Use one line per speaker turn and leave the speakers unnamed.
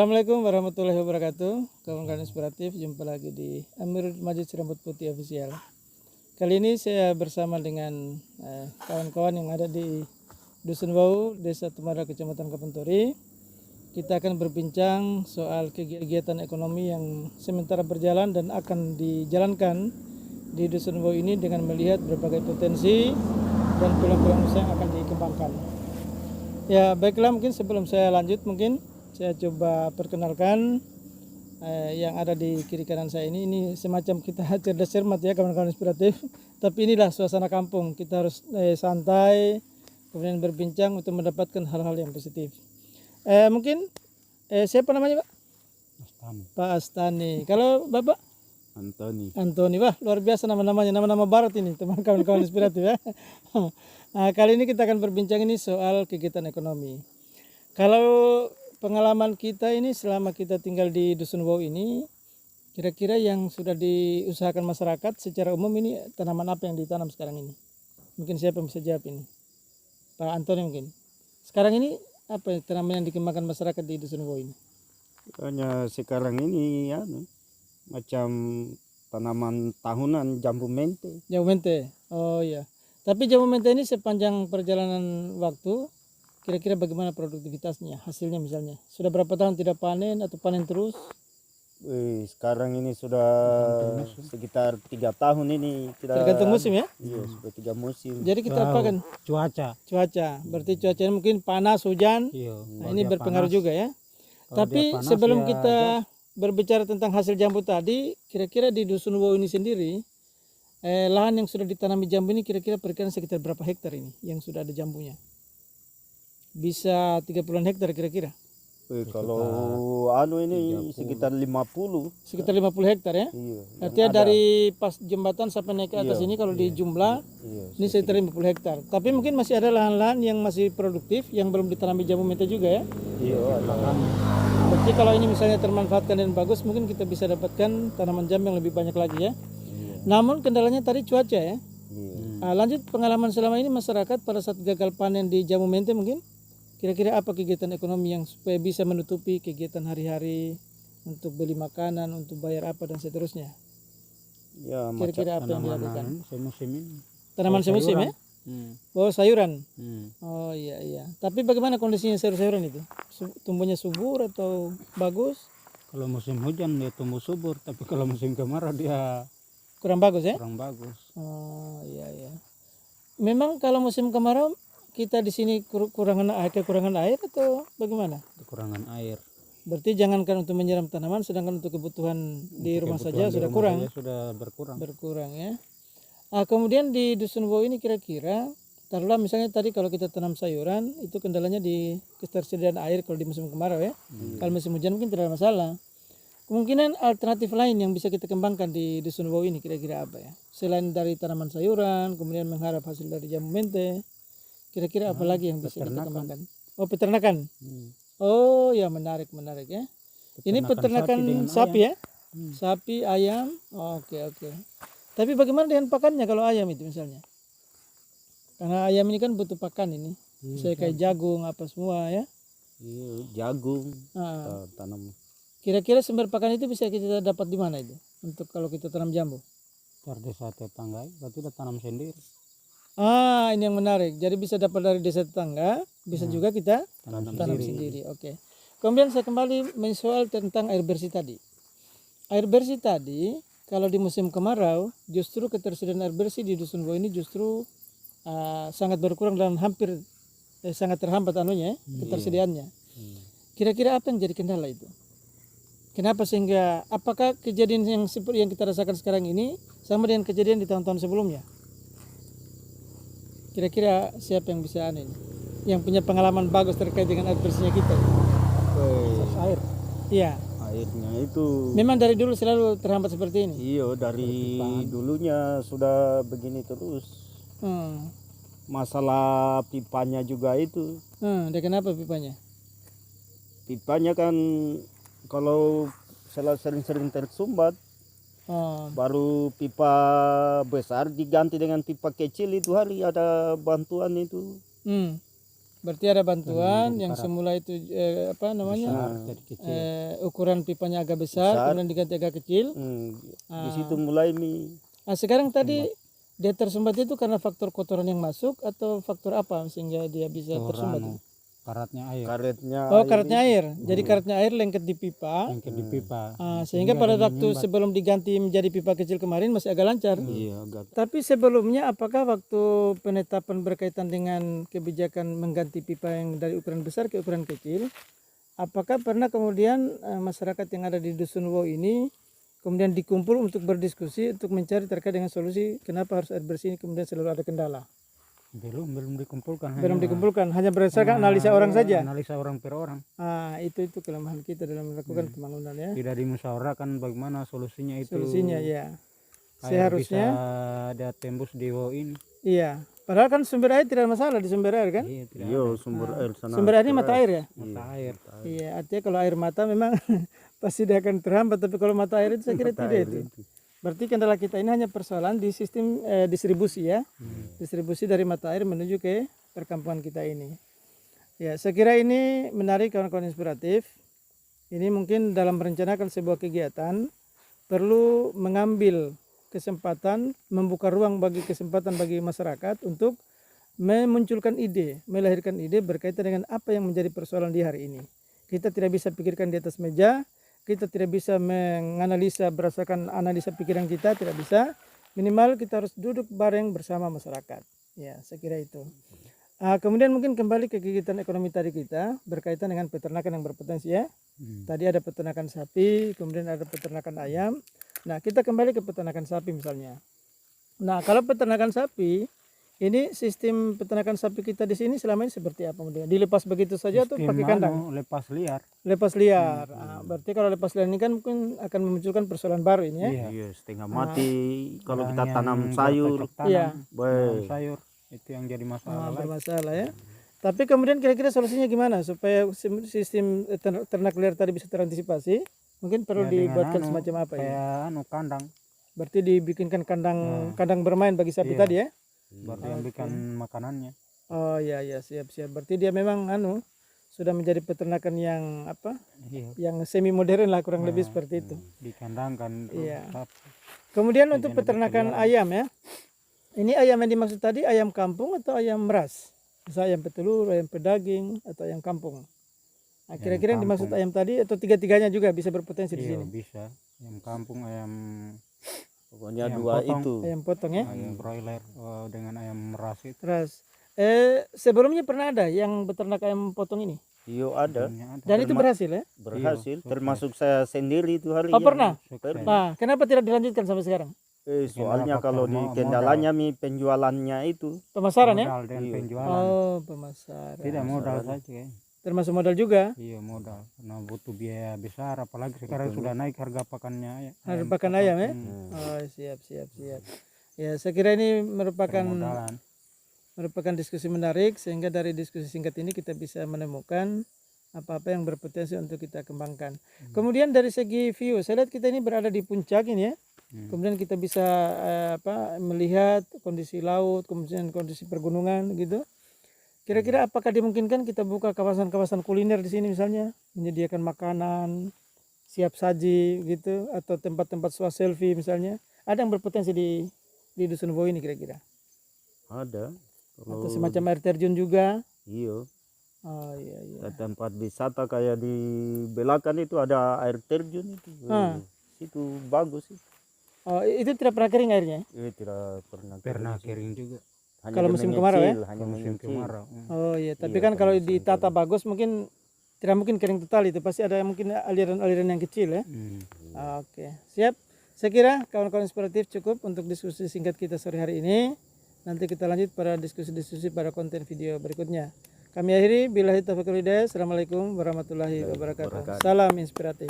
Assalamualaikum warahmatullahi wabarakatuh. Kawan-kawan inspiratif, jumpa lagi di Amir Majid Rambut Putih Official. Kali ini saya bersama dengan kawan-kawan yang ada di Dusun Wau, Desa Temara, Kecamatan Kapenturi. Kita akan berbincang soal kegiatan ekonomi yang sementara berjalan dan akan dijalankan di Dusun Wau ini dengan melihat berbagai potensi dan peluang-peluang usaha yang akan dikembangkan. Ya, baiklah, mungkin sebelum saya lanjut, mungkin saya coba perkenalkan yang ada di kiri kanan saya ini semacam kita cerdas cermat ya kawan-kawan inspiratif. Tapi inilah suasana kampung, kita harus santai, kemudian berbincang untuk mendapatkan hal-hal yang positif. Mungkin siapa namanya Pak?
Astani.
Pak Astani. Kalau Bapak?
Antoni.
Antoni. Wah, luar biasa nama-namanya, nama-nama barat ini teman kawan-kawan inspiratif ya. Nah, kali ini kita akan berbincang ini soal kegiatan ekonomi. Kalau pengalaman kita ini selama kita tinggal di Dusun Wau ini, kira-kira yang sudah diusahakan masyarakat secara umum ini tanaman apa yang ditanam sekarang ini? Mungkin siapa yang bisa jawab ini? Pak Antoni mungkin. Sekarang ini apa tanaman yang dikembangkan masyarakat di Dusun Wau ini?
Hanya sekarang ini ya, macam tanaman tahunan jambu mente.
Jambu mente. Oh iya. Tapi jambu mente ini sepanjang perjalanan waktu kira-kira bagaimana produktivitasnya, hasilnya misalnya? Sudah berapa tahun tidak panen atau panen terus?
Sekarang ini sudah sekitar 3 tahun ini tidak.
Tergantung musim ya?
Iya, sudah 3 musim.
Jadi kita apa kan? Cuaca. Berarti cuacanya mungkin panas, hujan.
Iya.
Nah, ini berpengaruh juga ya. Tapi sebelum kita berbicara tentang hasil jambu tadi, kira-kira di Dusun Wau ini sendiri, lahan yang sudah ditanami jambu ini kira-kira perkiraan sekitar berapa hektar ini yang sudah ada jambunya? Bisa 30-an hektar kira-kira.
Kalau ini sekitar 50.
Sekitar 50 hektar ya.
Iya.
Artinya dari pas jembatan sampai naik ke atas ini kalau di jumlah ini sekitar 50 hektar. Tapi mungkin masih ada lahan-lahan yang masih produktif yang belum ditanami jambu mente juga ya.
Iya,
Berarti kalau ini misalnya termanfaatkan dan bagus, mungkin kita bisa dapatkan tanaman jambu yang lebih banyak lagi ya. Namun kendalanya tadi cuaca ya. Nah, lanjut pengalaman selama ini masyarakat pada saat gagal panen di jambu mente mungkin kira-kira apa kegiatan ekonomi yang supaya bisa menutupi kegiatan hari-hari untuk beli makanan, untuk bayar apa dan seterusnya?
Ya,
Kira-kira apa yang dilakukan?
Semusim ini.
Tanaman semusim ya? Oh, sayuran.
Hmm.
Oh iya. Tapi bagaimana kondisinya sayur-sayuran itu? Tumbuhnya subur atau bagus?
Kalau musim hujan dia tumbuh subur, tapi kalau musim kemarau dia
Kurang bagus ya?
kurang bagus.
Oh iya. Memang kalau musim kemarau kita di sini kekurangan air atau bagaimana?
Kekurangan air.
Berarti jangankan untuk menyiram tanaman, sedangkan untuk kebutuhan di rumah saja sudah kurang.
Sudah berkurang.
Berkurang ya. Kemudian di Dusun Wau ini kira-kira, taruhlah misalnya tadi kalau kita tanam sayuran, itu kendalanya di ketersediaan air kalau di musim kemarau ya. Kalau musim hujan mungkin tidak ada masalah. Kemungkinan alternatif lain yang bisa kita kembangkan di Dusun Wau ini kira-kira apa ya? Selain dari tanaman sayuran, kemudian mengharap hasil dari jambu mente, kira-kira apa lagi yang bisa kita kembangkan? Oh, peternakan. Oh ya, menarik ya. Ini peternakan sapi ya? Sapi, ayam. Oke. Tapi bagaimana dengan pakannya kalau ayam itu misalnya? Karena ayam ini kan butuh pakan ini. Misalnya kayak jagung apa semua ya.
Iya, jagung. Tanam.
Kira-kira sumber pakan itu bisa kita dapat di mana itu? Untuk kalau kita tanam jambu?
Dari desa tetangga, berarti udah tanam sendiri.
Ini yang menarik. Jadi bisa dapat dari desa tetangga, bisa juga kita tanam sendiri. Oke. Kemudian saya kembali mensoal tentang air bersih tadi. Air bersih tadi, kalau di musim kemarau, justru ketersediaan air bersih di Dusun Wau ini justru sangat berkurang dan hampir sangat terhambat ketersediaannya. Kira-kira apa yang jadi kendala itu? Kenapa sehingga apakah kejadian yang seperti yang kita rasakan sekarang ini sama dengan kejadian di tahun-tahun sebelumnya? Kira-kira siapa yang bisa ini? Yang punya pengalaman bagus terkait dengan air bersihnya kita?
Air.
Iya.
Airnya itu.
Memang dari dulu selalu terhambat seperti ini.
Iya, dari dulunya sudah begini terus. Masalah pipanya juga itu.
Dan kenapa pipanya?
Pipanya kan kalau sering-sering tersumbat, baru pipa besar diganti dengan pipa kecil itu hari ada bantuan itu.
Berarti ada bantuan yang semula itu apa namanya?
Besar, jadi kecil.
Ukuran pipanya agak besar, kemudian diganti agak kecil.
Di situ mulai
Nah, sekarang tadi dia tersumbat itu karena faktor kotoran yang masuk atau faktor apa sehingga dia bisa tersumbat?
Karatnya air
karetnya
Oh, karetnya air. Jadi karetnya air lengket di pipa.
yang di pipa.
Sehingga pada waktu sebelum diganti menjadi pipa kecil kemarin masih agak lancar.
iya agak
Tapi sebelumnya apakah waktu penetapan berkaitan dengan kebijakan mengganti pipa yang dari ukuran besar ke ukuran kecil, apakah pernah kemudian masyarakat yang ada di Dusun Wow ini kemudian dikumpul untuk berdiskusi untuk mencari terkait dengan solusi kenapa harus air bersih ini kemudian selalu ada kendala?
Belum dikumpulkan.
Belum dikumpulkan, hanya berdasarkan analisa orang saja.
Analisa orang per orang.
Itu kelemahan kita dalam melakukan pembangunan ya.
Tidak dimusyawarahkan bagaimana solusinya itu.
Solusinya ya.
Air
Seharusnya
bisa ada tembus di WO ini.
iya. Padahal kan sumber air tidak ada masalah di sumber air kan?
Iya, tidak
iya sumber air sana
Sumber air ini mata air ya?
mata air.
Iya, artinya kalau air mata memang pasti dia akan terhambat, tapi kalau mata air itu saya kira tidak itu. Berarti kendala kita ini hanya persoalan di sistem distribusi ya. Distribusi dari mata air menuju ke perkampungan kita ini. Ya, saya kira ini menarik kawan-kawan inspiratif. Ini mungkin dalam merencanakan sebuah kegiatan perlu mengambil kesempatan, membuka ruang bagi kesempatan bagi masyarakat untuk memunculkan ide, melahirkan ide berkaitan dengan apa yang menjadi persoalan di hari ini. Kita tidak bisa pikirkan di atas meja, kita tidak bisa menganalisa berdasarkan analisa pikiran kita, tidak bisa. Minimal kita harus duduk bareng bersama masyarakat. Ya, saya kira itu. Kemudian mungkin kembali ke kegiatan ekonomi tadi kita berkaitan dengan peternakan yang berpotensi ya. Tadi ada peternakan sapi, kemudian ada peternakan ayam. Nah, kita kembali ke peternakan sapi misalnya. Nah, kalau peternakan sapi, ini sistem peternakan sapi kita di sini selama ini seperti apa? Dilepas begitu saja atau pakai kandang?
Lepas liar.
Lepas liar. Berarti kalau lepas liar ini kan mungkin akan memunculkan persoalan baru ini ya.
iya setengah mati kalau kita
Yang
tanam sayur
bercocok tanam,
Iya.
tanam sayur itu yang jadi masalah.
Bermasalah ya. Tapi kemudian kira-kira solusinya gimana supaya sistem ternak liar tadi bisa terantisipasi? Mungkin perlu dibuatkan semacam apa ya?
Kayak kandang.
Berarti dibikinkan kandang bermain bagi sapi tadi ya?
Baru yang bikin makanannya.
Oh iya siap. Berarti dia memang sudah menjadi peternakan yang apa?
Iya.
Yang semi modern lah kurang lebih seperti itu.
Dikandangkan.
Iya. Kemudian untuk peternakan ayam ya. Ini ayam yang dimaksud tadi ayam kampung atau ayam ras? Misalnya ayam petelur, ayam pedaging atau ayam kampung. Nah, kira-kira yang dimaksud ayam tadi atau tiga-tiganya juga bisa berpotensi di sini?
Bisa. Ayam kampung, ayam
pokoknya
ayam
dua
potong.
itu
Ayam potong ya?
ayam broiler dengan ayam ras itu.
Ras. Sebelumnya pernah ada yang beternak ayam potong ini?
iya ada
Dan itu berhasil ya?
berhasil termasuk saya sendiri itu hari
Oh pernah?
Sukses.
Nah, kenapa tidak dilanjutkan sampai sekarang?
soalnya kalau di kendalanya penjualannya itu
Pemasaran ya?
Modal dengan penjualan.
Oh, pemasaran.
Tidak modal saja ya.
Termasuk modal juga.
Iya modal. Karena butuh biaya besar apalagi sekarang sudah naik harga pakannya ya.
Harus pakan ayam ya? Oh, siap. Ya, saya kira ini merupakan diskusi menarik sehingga dari diskusi singkat ini kita bisa menemukan apa-apa yang berpotensi untuk kita kembangkan. Kemudian dari segi view, saya lihat kita ini berada di puncak ini ya. Kemudian kita bisa melihat kondisi laut, kemudian kondisi pergunungan gitu. Kira-kira apakah dimungkinkan kita buka kawasan-kawasan kuliner di sini misalnya, menyediakan makanan siap saji gitu atau tempat-tempat selfie misalnya. Ada yang berpotensi di Dusun Wow ini kira-kira?
ada
Atau semacam air terjun juga?
iya
Oh iya.
tempat wisata kayak di belakang itu ada air terjun itu itu bagus sih.
Oh, itu tidak pernah kering airnya?
Tidak pernah
Pernah kering juga.
hanya
Kalau
dia
musim kemarau ya?
hanya
Musim
mengecil.
kemarau.
Oh iya, tapi kan kalau ditata bagus mungkin tidak mungkin kering total itu, pasti ada mungkin aliran-aliran yang kecil ya. Oke, siap. Saya kira kawan-kawan inspiratif cukup untuk diskusi singkat kita sore hari ini. Nanti kita lanjut pada diskusi-diskusi pada konten video berikutnya. Kami akhiri, billahi taufiq wal hidayah. Assalamualaikum warahmatullahi wabarakatuh. Salam inspiratif.